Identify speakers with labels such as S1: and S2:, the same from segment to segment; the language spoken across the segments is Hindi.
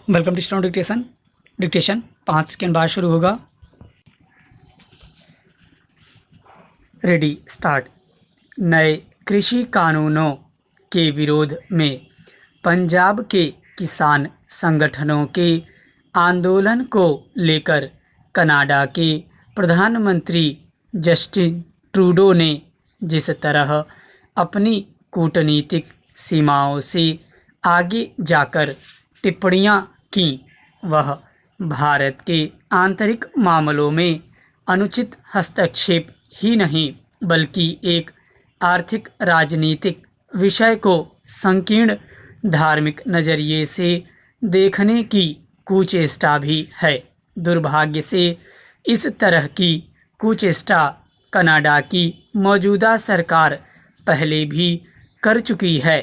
S1: Welcome to student dictation 5 second बाद शुरू होगा। Ready start. नए कृषि कानूनों के विरोध में पंजाब के किसान संगठनों के आंदोलन को लेकर कनाडा के प्रधानमंत्री जस्टिन ट्रूडो ने जिस तरह अपनी कूटनीतिक सीमाओं से आगे जाकर टिप्पणियां की, वह भारत के आंतरिक मामलों में अनुचित हस्तक्षेप ही नहीं बल्कि एक आर्थिक राजनीतिक विषय को संकीर्ण धार्मिक नज़रिए से देखने की कुचेष्टा भी है। दुर्भाग्य से इस तरह की कुचेष्टा कनाडा की मौजूदा सरकार पहले भी कर चुकी है।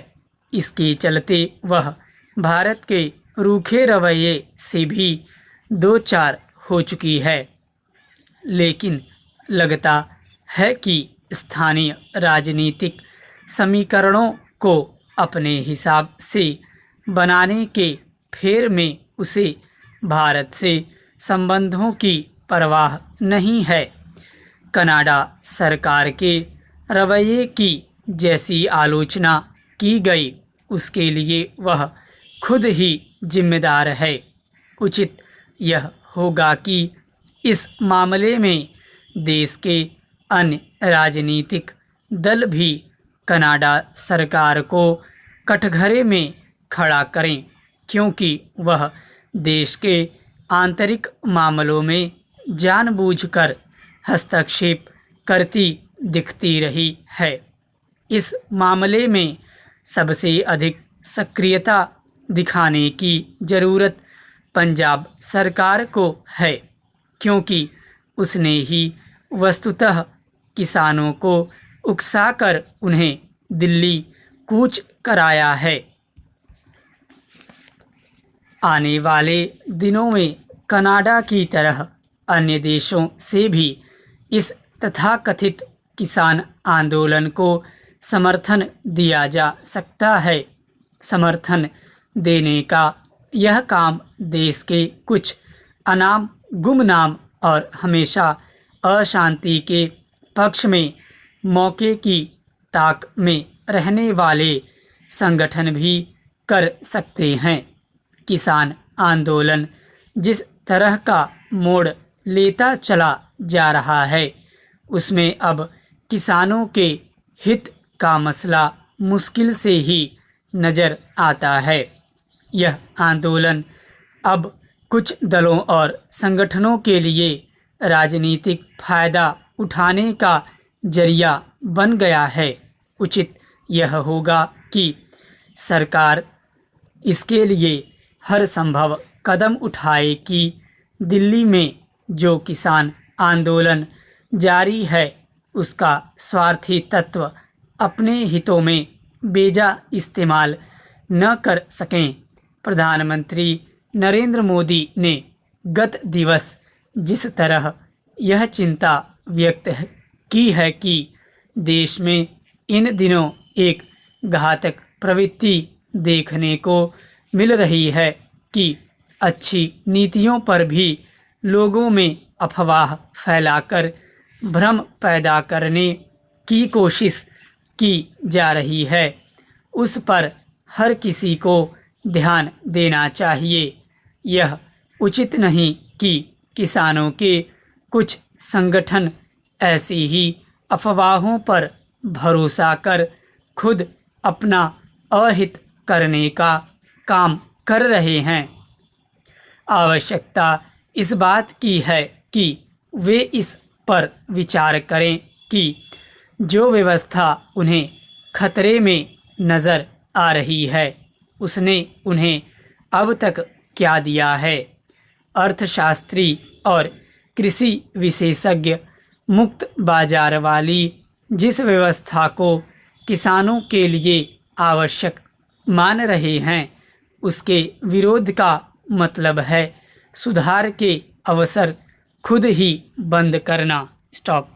S1: इसके चलते वह भारत के रूखे रवैये से भी दो चार हो चुकी है, लेकिन लगता है कि स्थानीय राजनीतिक समीकरणों को अपने हिसाब से बनाने के फेर में उसे भारत से संबंधों की परवाह नहीं है। कनाडा सरकार के रवैये की जैसी आलोचना की गई उसके लिए वह खुद ही जिम्मेदार है। उचित यह होगा कि इस मामले में देश के अन्य राजनीतिक दल भी कनाडा सरकार को कटघरे में खड़ा करें, क्योंकि वह देश के आंतरिक मामलों में जानबूझकर हस्तक्षेप करती दिखती रही है। इस मामले में सबसे अधिक सक्रियता दिखाने की ज़रूरत पंजाब सरकार को है, क्योंकि उसने ही वस्तुतः किसानों को उकसाकर उन्हें दिल्ली कूच कराया है। आने वाले दिनों में कनाडा की तरह अन्य देशों से भी इस तथाकथित किसान आंदोलन को समर्थन दिया जा सकता है। समर्थन देने का यह काम देश के कुछ अनाम गुमनाम और हमेशा अशांति के पक्ष में मौके की ताक में रहने वाले संगठन भी कर सकते हैं। किसान आंदोलन जिस तरह का मोड़ लेता चला जा रहा है, उसमें अब किसानों के हित का मसला मुश्किल से ही नज़र आता है। यह आंदोलन अब कुछ दलों और संगठनों के लिए राजनीतिक फ़ायदा उठाने का जरिया बन गया है। उचित यह होगा कि सरकार इसके लिए हर संभव कदम उठाए कि दिल्ली में जो किसान आंदोलन जारी है उसका स्वार्थी तत्व अपने हितों में बेजा इस्तेमाल न कर सकें। प्रधानमंत्री नरेंद्र मोदी ने गत दिवस जिस तरह यह चिंता व्यक्त की है कि देश में इन दिनों एक घातक प्रवृत्ति देखने को मिल रही है कि अच्छी नीतियों पर भी लोगों में अफवाह फैलाकर भ्रम पैदा करने की कोशिश की जा रही है, उस पर हर किसी को ध्यान देना चाहिए। यह उचित नहीं कि किसानों के कुछ संगठन ऐसी ही अफवाहों पर भरोसा कर खुद अपना अहित करने का काम कर रहे हैं। आवश्यकता इस बात की है कि वे इस पर विचार करें कि जो व्यवस्था उन्हें खतरे में नज़र आ रही है उसने उन्हें अब तक क्या दिया है। अर्थशास्त्री और कृषि विशेषज्ञ मुक्त बाजार वाली जिस व्यवस्था को किसानों के लिए आवश्यक मान रहे हैं उसके विरोध का मतलब है सुधार के अवसर खुद ही बंद करना। स्टॉप।